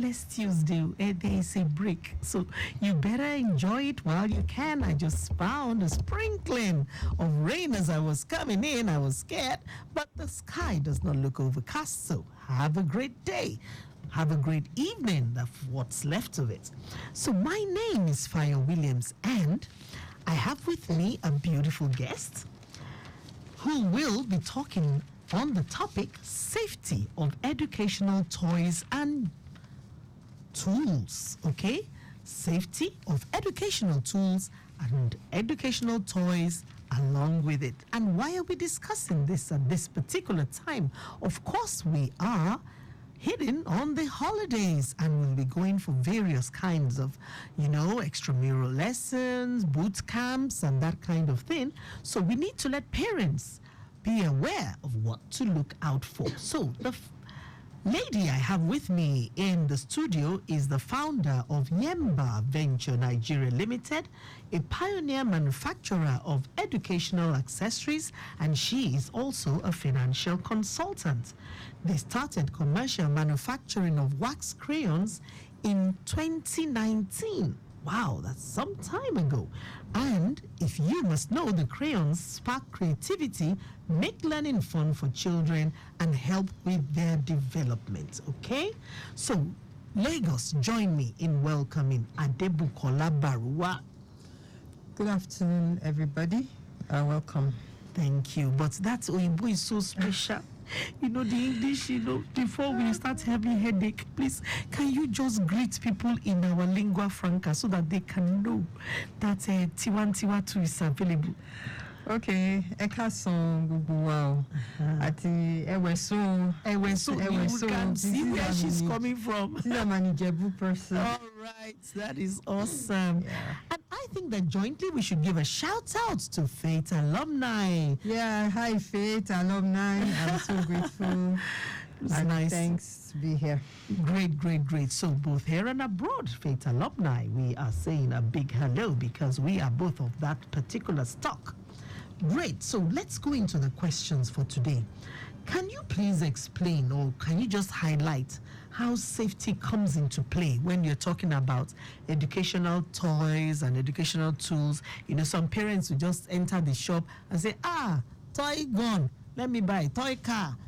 Last Tuesday, there is a break, so you better enjoy it while you can. I just found a sprinkling of rain as I was coming in. I was scared, but the sky does not look overcast, so have a great day. Have a great evening, that's what's left of it. So my name is Fayo Williams, and I have with me a beautiful guest who will be talking on the topic safety of educational toys and tools. Okay, safety of educational tools and educational toys along with it. And why are we discussing this at this particular time? Of course, we are hidden on the holidays and we'll be going for various kinds of, extramural lessons, boot camps, and that kind of thing. So we need to let parents be aware of what to look out for. So the lady I have with me in the studio is the founder of Yemba Venture Nigeria Limited, a pioneer manufacturer of educational accessories, and she is also a financial consultant. They started commercial manufacturing of wax crayons in 2019. Wow, that's some time ago. And if you must know, the crayons spark creativity, make learning fun for children, and help with their development. Okay? So, Lagos, join me in welcoming Adebukunola Baruwa. Good afternoon, everybody. Welcome. Thank you. But that Oyibo is so special. The English, before we start having headache, please, can you just greet people in our lingua franca so that they can know that Tiwantiwa 2 is available? Okay, Ekason Guguwao. Ati Eweso. You can see where she's coming from. She's a manageable person. All right, that is awesome. Yeah. And I think that jointly we should give a shout out to Faith alumni. Yeah, hi Faith alumni. I'm so grateful. It's nice. Thanks to be here. Great. So both here and abroad, Faith alumni, we are saying a big hello because we are both of that particular stock. Great. So let's go into the questions for today. Can you please explain, or can you just highlight how safety comes into play when you're talking about educational toys and educational tools? Some parents will just enter the shop and say, toy gun, let me buy toy car.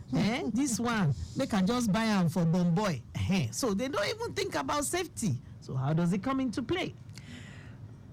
This one, they can just buy them for bomb boy. So they don't even think about safety. So how does it come into play?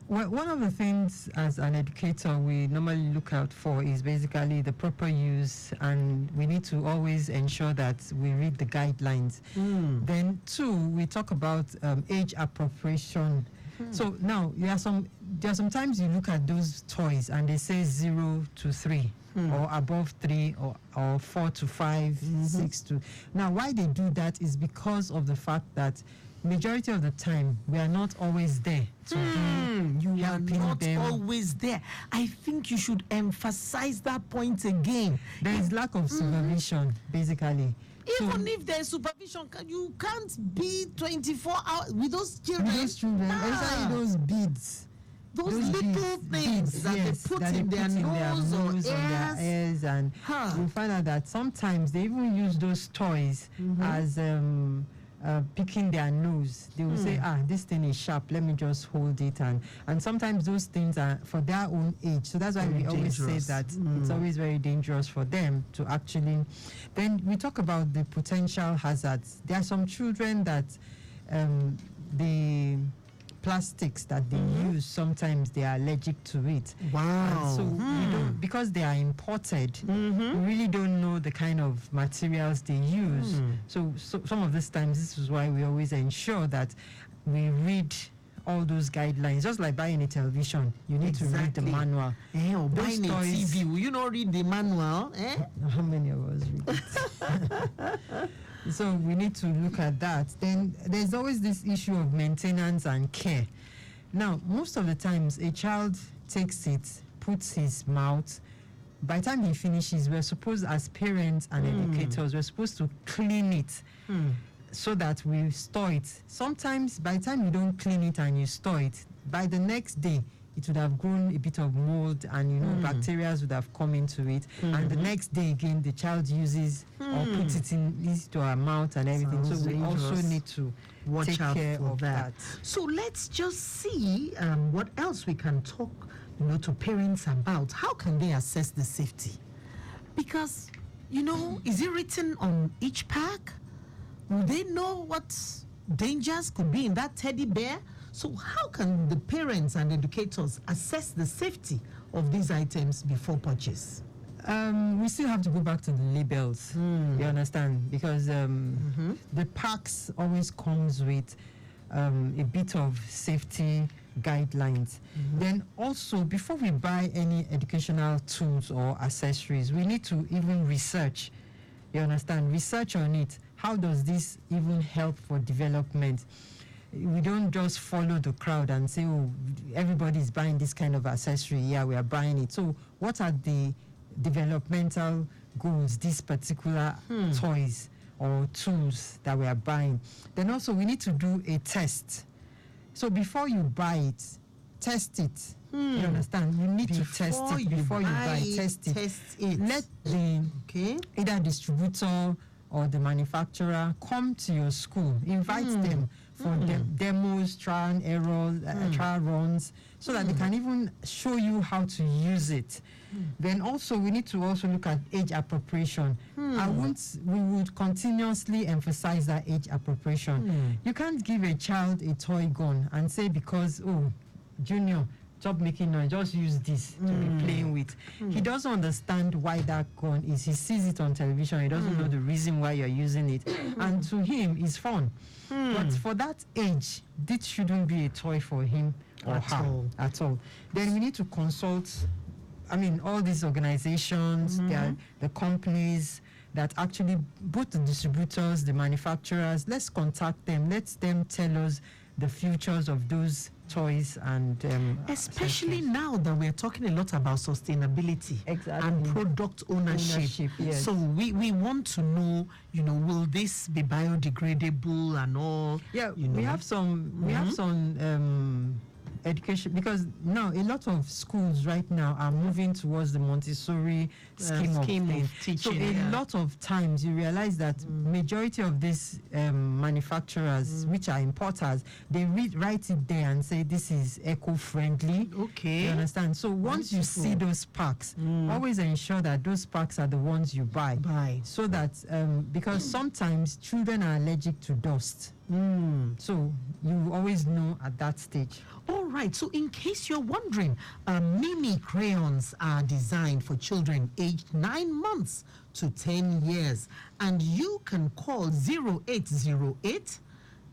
Well, one of the things as an educator we normally look out for is basically the proper use, and we need to always ensure that we read the guidelines. Then two, we talk about age appropriation. So now there are sometimes you look at those toys and they say 0 to 3 or above 3 or 4 to 5, 6 to. Now why they do that is because of the fact that majority of the time we are not always there to do. You are not always there. I think you should emphasize that point again. There is lack of supervision, basically. Even if there is supervision, you can't be 24 hours with those children. Especially those beads. Those little things that they put in their nose or their ears, and you find out that sometimes they even use those toys as picking their nose. They will say, this thing is sharp, let me just hold it, and sometimes those things are for their own age. So that's why we always say that it's always very dangerous for them to actually. Then we talk about the potential hazards. There are some children that the plastics that they use, sometimes they are allergic to it. Wow. And so we don't, because they are imported, we really don't know the kind of materials they use. So some of these times, this is why we always ensure that we read all those guidelines. Just like buying a television, you need to read the manual. Or buying a TV, will you not read the manual? How many of us read it? So we need to look at that. Then there's always this issue of maintenance and care. Now, most of the times, a child takes it, puts his mouth. By the time he finishes, we're supposed, as parents and educators, we're supposed to clean it so that we store it. Sometimes, by the time you don't clean it and you store it, by the next day, it would have grown a bit of mold, and bacteria would have come into it. And the next day again, the child uses or puts it into our mouth and everything. Sounds so we also dangerous. need to Watch take out care for of that. So let's just see what else we can talk, to parents about. How can they assess the safety? Because, is it written on each pack? Will they know what dangers could be in that teddy bear? So how can the parents and educators assess the safety of these items before purchase? We still have to go back to the labels. You understand? Because the packs always comes with a bit of safety guidelines. Then also, before we buy any educational tools or accessories, we need to even research. You understand? Research on it. How does this even help for development? We don't just follow the crowd and say, oh, everybody is buying this kind of accessory. Yeah, we are buying it. So what are the developmental goals, these particular toys or tools that we are buying? Then also we need to do a test. So before you buy it, test it. You understand? You need to test it before you buy it. Test it. Let the either distributor or the manufacturer come to your school. Invite them for demos, trial and errors, trial runs, so that they can even show you how to use it. Then also we need to also look at age appropriation. We would continuously emphasize that age appropriation. You can't give a child a toy gun and say, because, oh, Junior, stop making noise, just use this to be playing with. He doesn't understand why that gun is. He sees it on television. He doesn't know the reason why you're using it. And to him, it's fun. But for that age, this shouldn't be a toy for him or her at all. Then we need to consult, all these organizations, the companies that actually, both the distributors, the manufacturers, let's contact them. Let them tell us the futures of those toys and especially now that we're talking a lot about sustainability and product ownership. Yes. So we want to know, will this be biodegradable and all? Yeah, we have some education, because now a lot of schools right now are moving towards the Montessori scheme of teaching. So a lot of times you realize that majority of these manufacturers, which are importers, they write it there and say this is eco-friendly. Okay. You understand? So once you see those packs, always ensure that those packs are the ones you buy. So that, because sometimes children are allergic to dust. So you always know at that stage. All right, so in case you're wondering, Mimi crayons are designed for children aged 9 months to 10 years. And you can call 0808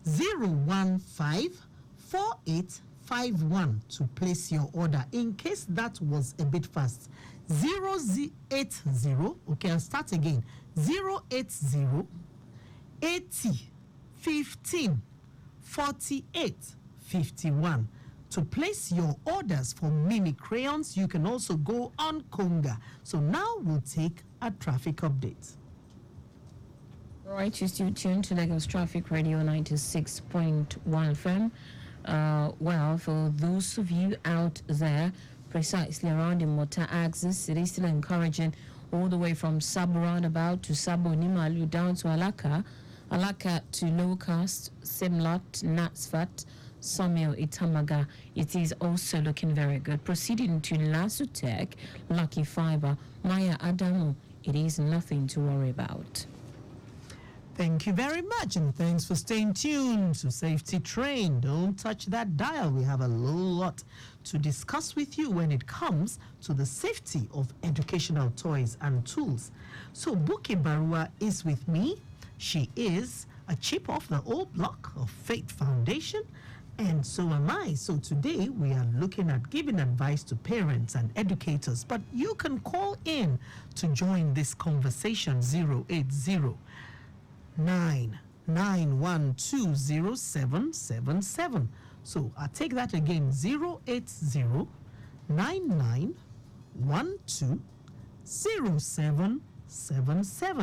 015 4851 to place your order. In case that was a bit fast, 080, okay, I'll start again, 080 80 15 48 51. To place your orders for Mimi crayons, you can also go on Konga. So now we'll take a traffic update. All right, you're still tuned to Lagos Traffic Radio 96.1 FM. Well, for those of you out there precisely around the motor axis, it is still encouraging all the way from Sabo roundabout to Sabo Nimalu down to Alaka to Lowcast, Simlot, Natsfat, Somio, Itamaga. It is also looking very good. Proceeding to Lasutek, Lucky Fiber, Maya Adamu, it is nothing to worry about. Thank you very much, and thanks for staying tuned to Safety Train. Don't touch that dial. We have a lot to discuss with you when it comes to the safety of educational toys and tools. So Buki Baruwa is with me. She is a chip off the old block of Faith Foundation, and so am I. So today we are looking at giving advice to parents and educators, but you can call in to join this conversation. 080-991-20777. So I'll take that again, 080-9912-0777.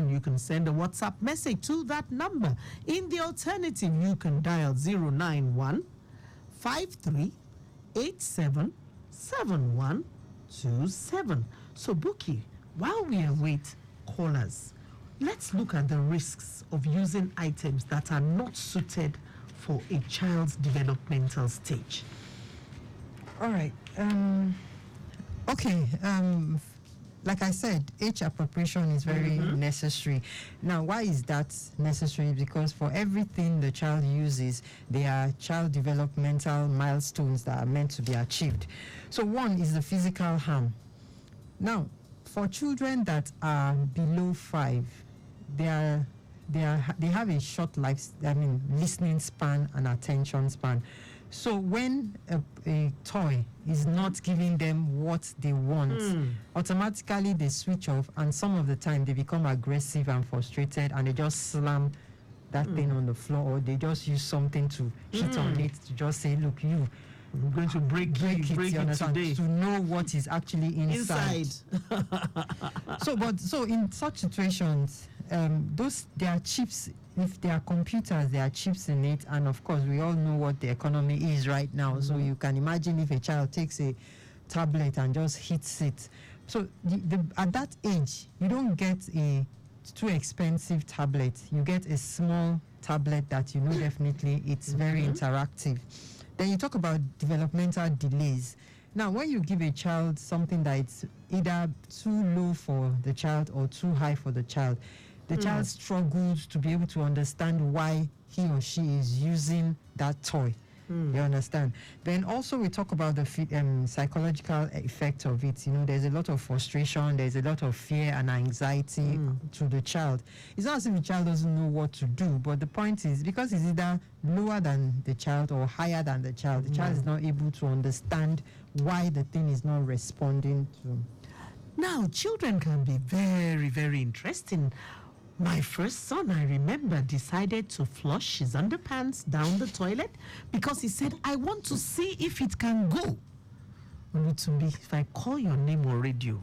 You can send a WhatsApp message to that number. In the alternative, you can dial 091-5387-7777. 7127. So, Buki, while we await callers, let's look at the risks of using items that are not suited for a child's developmental stage. All right. Okay. Like I said, age appropriation is very necessary. Now, why is that necessary? Because for everything the child uses, there are child developmental milestones that are meant to be achieved. So one is the physical harm. Now, for children that are below 5, they have a short listening span and attention span. So when a toy is not giving them what they want, automatically they switch off, and some of the time they become aggressive and frustrated, and they just slam that thing on the floor, or they just use something to hit on it to just say, look, I'm going to break it today. To know what is actually inside. So in such situations, there are chips. If there are computers, there are chips in it, and of course we all know what the economy is right now. So you can imagine if a child takes a tablet and just hits it. So at that age, you don't get a too expensive tablet. You get a small tablet that you know definitely it's very interactive. Then you talk about developmental delays. Now, when you give a child something that it's either too low for the child or too high for the child child struggles to be able to understand why he or she is using that toy. You understand? Then also we talk about the psychological effect of it. You know, there's a lot of frustration, there's a lot of fear and anxiety to the child. It's not as if the child doesn't know what to do, but the point is, because it's either lower than the child or higher than the child is not able to understand why the thing is not responding to. Now, children can be very, very interesting. My first son, I remember, decided to flush his underpants down the toilet because he said, I want to see if it can go. If I call your name on radio,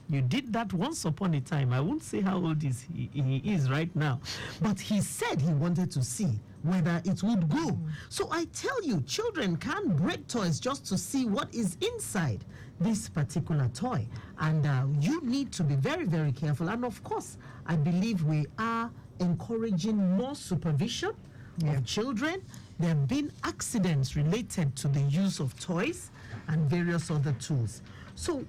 you did that once upon a time. I won't say how old he is right now. But he said he wanted to see whether it would go. So I tell you, children can break toys just to see what is inside this particular toy. And you need to be very, very careful. And of course, I believe we are encouraging more supervision of children. There have been accidents related to the use of toys and various other tools. So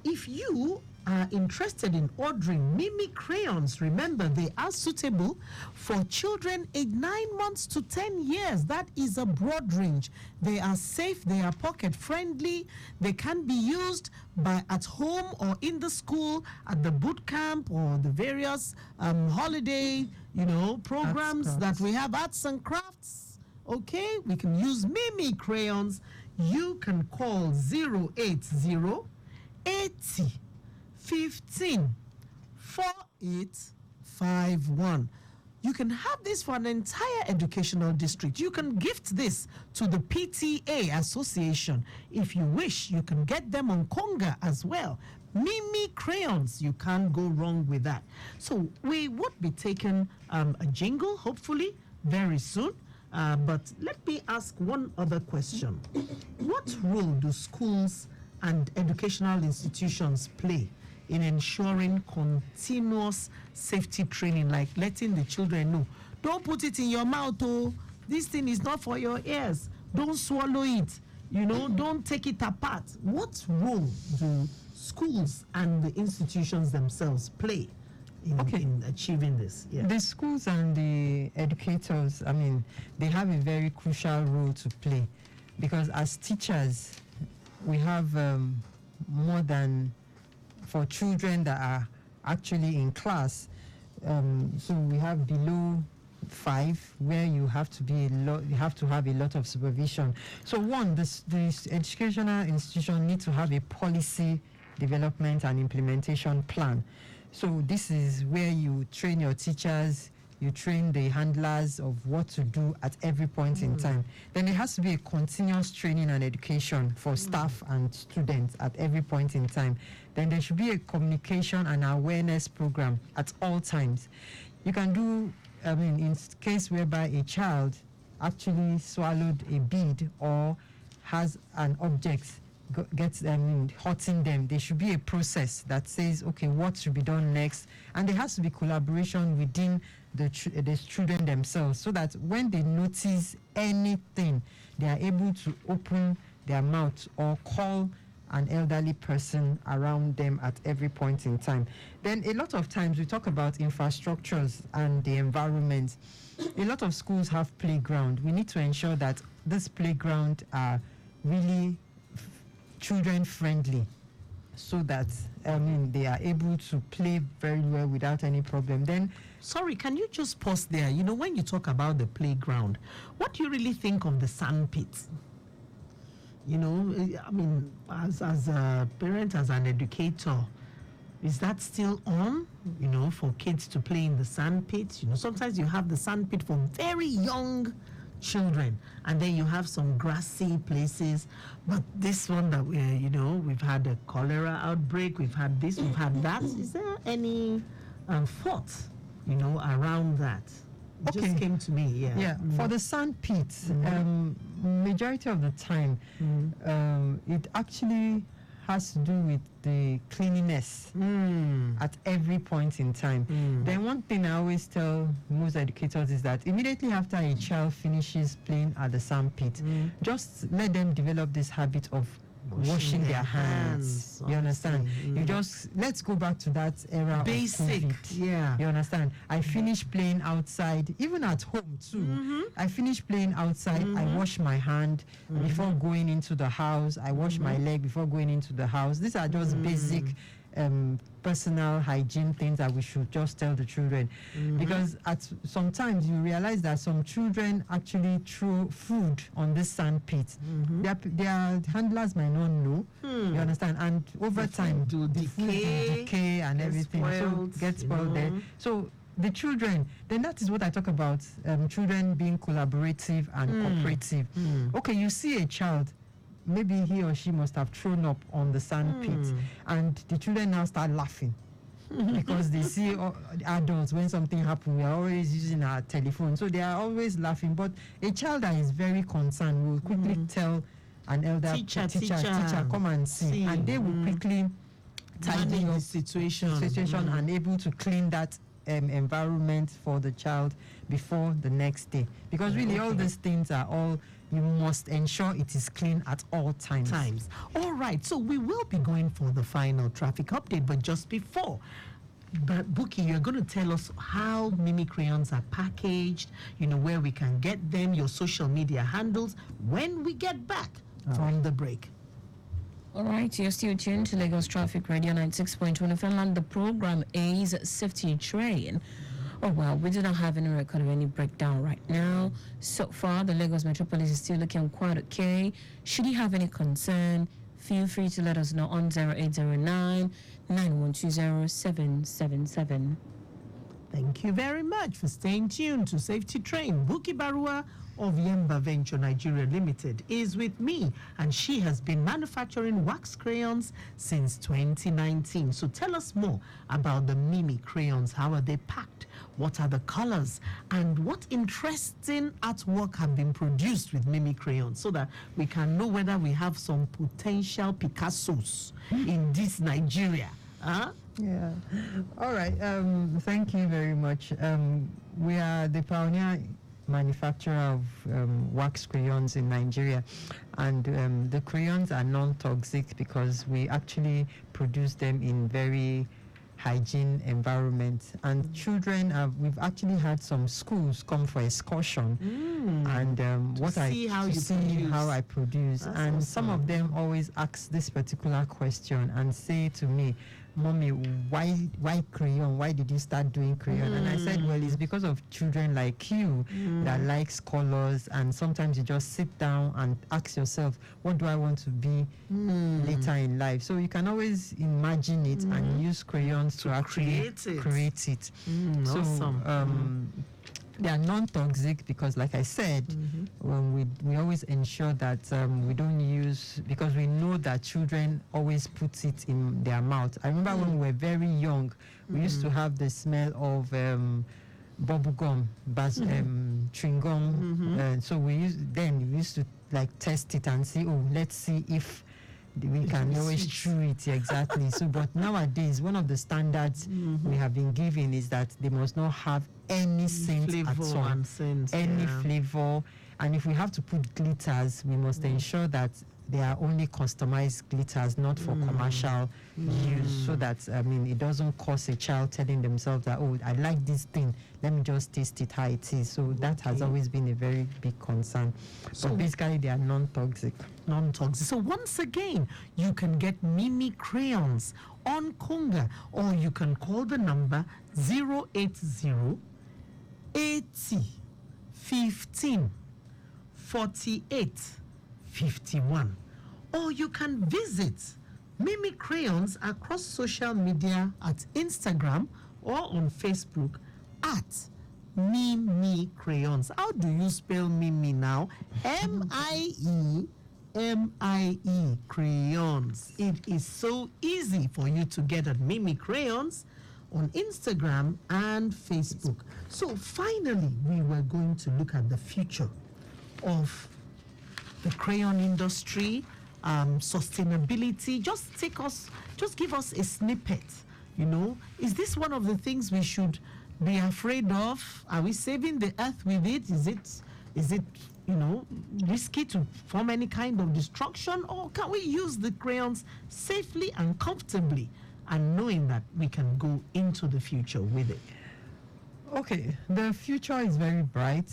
if you are interested in ordering Mimi crayons, remember they are suitable for children aged 9 months to 10 years. That is a broad range. They are safe, they are pocket friendly, they can be used at home or in the school, at the boot camp or the various holiday programs that we have, arts and crafts. Okay, we can use Mimi crayons. You can call 080 80 15 4851. You can have this for an entire educational district. You can gift this to the PTA Association. If you wish, you can get them on Conga as well. Mimi crayons, you can't go wrong with that. So we would be taking a jingle, hopefully, very soon. But let me ask one other question. What role do schools and educational institutions play in ensuring continuous safety training, like letting the children know, don't put it in your mouth, oh, this thing is not for your ears, don't swallow it, don't take it apart. What role do schools and the institutions themselves play in achieving this? Yeah. The schools and the educators, they have a very crucial role to play, because as teachers, we have more than for children that are actually in class. So we have below 5, where you have to have a lot of supervision. So one, this educational institution need to have a policy development and implementation plan. So this is where you train your teachers, you train the handlers of what to do at every point in time. Then there has to be a continuous training and education for staff and students at every point in time. Then there should be a communication and awareness program at all times. You can do, in case whereby a child actually swallowed a bead or has an object hurting them. There should be a process that says, okay, what should be done next, and there has to be collaboration within the children themselves, so that when they notice anything, they are able to open their mouth or call an elderly person around them at every point in time. Then a lot of times we talk about infrastructures and the environment. A lot of schools have playground. We need to ensure that this playground are really children friendly, so that they are able to play very well without any problem. Then sorry, can you just pause there? You know, when you talk about the playground, what do you really think of the sand pits? You know, I mean, as a parent, as an educator, is that still on, you know, for kids to play in the sand pit? You know, sometimes you have the sand pit for very young children, and then you have some grassy places. But this one that we've had a cholera outbreak, we've had this, we've had that. Is there any thought, around that? It just came to me, yeah. Yeah, for the sand pits, majority of the time, it actually has to do with the cleanliness at every point in time. Then one thing I always tell most educators is that immediately after a child finishes playing at the sand pit, just let them develop this habit of washing their hands. You understand? You just, let's go back to that era basic, of COVID. yeah. You understand? I finish playing outside, even at home too. I finish playing outside, I wash my hand before going into the house, I wash my leg before going into the house. These are just basic personal hygiene things that we should just tell the children, because sometimes you realize that some children actually throw food on this sand pit. Their handlers might not know. You understand? And over time, do the food will decay and everything, so gets spoiled there. So the children, then that is what I talk about, children being collaborative and cooperative. Okay, you see a child, maybe he or she must have thrown up on the sand pit, and the children now start laughing because they see adults, when something happens, we are always using our telephone, so they are always laughing. But a child that is very concerned will quickly tell an elder teacher, come and see, and they will quickly tidy up the situation and able to clean that environment for the child before the next day, because really all these things are all, you must ensure it is clean at all times. All right, so we will be going for the final traffic update, but just before, but Buki, you're going to tell us how Mimi crayons are packaged, where we can get them, your social media handles, when we get back from the break. All right, you're still tuned to Lagos Traffic Radio 96.1 Finland. The program is Safety Train. Oh, well, we do not have any record of any breakdown right now. So far, the Lagos metropolis is still looking quite okay. Should you have any concern, feel free to let us know on 0809 9120 777. Thank you very much for staying tuned to Safety Train. Buki Baruwa of Yemba Venture Nigeria Limited is with me, and she has been manufacturing wax crayons since 2019. So tell us more about the Mimi crayons. How are they packed? What are the colors? And what interesting artwork have been produced with Mimi crayons, so that we can know whether we have some potential Picassos in this Nigeria. Yeah. All right. Thank you very much. We are the pioneer manufacturer of wax crayons in Nigeria, and the crayons are non-toxic because we actually produce them in very hygiene environment. And children, we've actually had some schools come for excursion and see how I produce. That's and awesome. Some of them always ask this particular question and say to me, "Mommy, why crayon? Why did you start doing crayon?" And I said, well, it's because of children like you that likes colors, and sometimes you just sit down and ask yourself, what do I want to be later in life? So you can always imagine it and use crayons to actually create it. So Awesome. they are non-toxic because, like I said, we always ensure that we don't use, because we know that children always put it in their mouth. I remember when we were very young, we used to have the smell of bubble gum, chewing gum. So we used to like test it and see, let's see if we can always chew it, exactly. So, but nowadays, one of the standards we have been given is that they must not have any scent at Flavor all, and scent, any yeah. flavor. And if we have to put glitters, we must ensure that they are only customized glitters, not for commercial use, so that, I mean, it doesn't cause a child telling themselves that, oh, I like this thing, let me just taste it how it is. So that has Okay. always been a very big concern. So- but basically, they are non-toxic. Non-toxic. So once again, you can get Mimi crayons on Konga, or you can call the number 080 80 15 48 51. Or you can visit Mimi Crayons across social media at Instagram or on Facebook at Mimi Crayons. How do you spell Mimi now? M-I-E Crayons. It is so easy for you to get at Mimi Crayons on Instagram and Facebook. So finally, we were going to look at the future of the crayon industry, sustainability. Just give us a snippet. You know, is this one of the things we should be afraid of? Are we saving the earth with it? Is it you know, risky to form any kind of destruction, or can we use the crayons safely and comfortably, and knowing that we can go into the future with it? Okay, the future is very bright.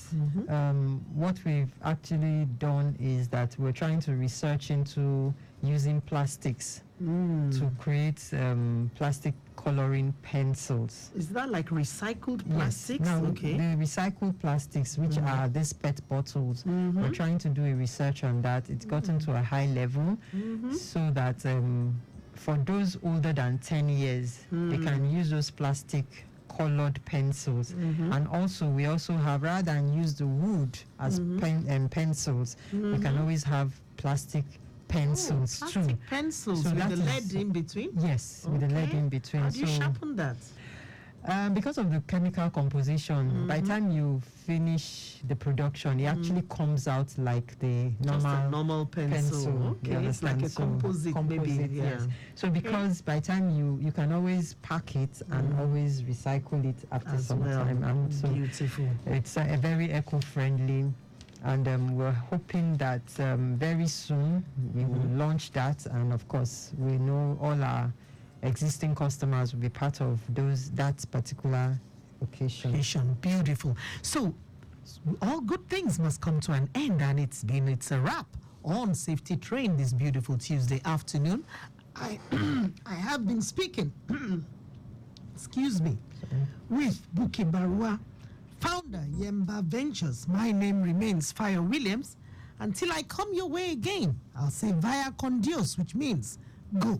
What we've actually done is that we're trying to research into using plastics to create plastic coloring pencils. Is that like recycled plastics? Now, Okay. the recycled plastics, which are these PET bottles, we're trying to do a research on that. It's gotten to a high level so that for those older than 10 years, they can use those plastic colored pencils. And also, we also have, rather than use the wood as pencils, we can always have plastic pencils too. Plastic pencils So with that the is- lead in between? Yes, with the lead Okay. in between. How do you sharpen that? Because of the chemical composition, by the time you finish the production, it actually comes out like the Just normal, a normal pencil. you Okay, it's like understand? a So, composite, maybe. yes. Yeah. So because by the time you can always pack it and always recycle it after As some well. time. And so Beautiful. it's a very eco-friendly, and we're hoping that very soon we will launch that, and of course we know all our existing customers will be part of that particular occasion. Beautiful. So, all good things must come to an end, and it's a wrap on Safety Train this beautiful Tuesday afternoon. I have been speaking, excuse me, with Buki Baruwa, founder Yemba Ventures. My name remains Fayo Williams. Until I come your way again, I'll say via con Dios, which means go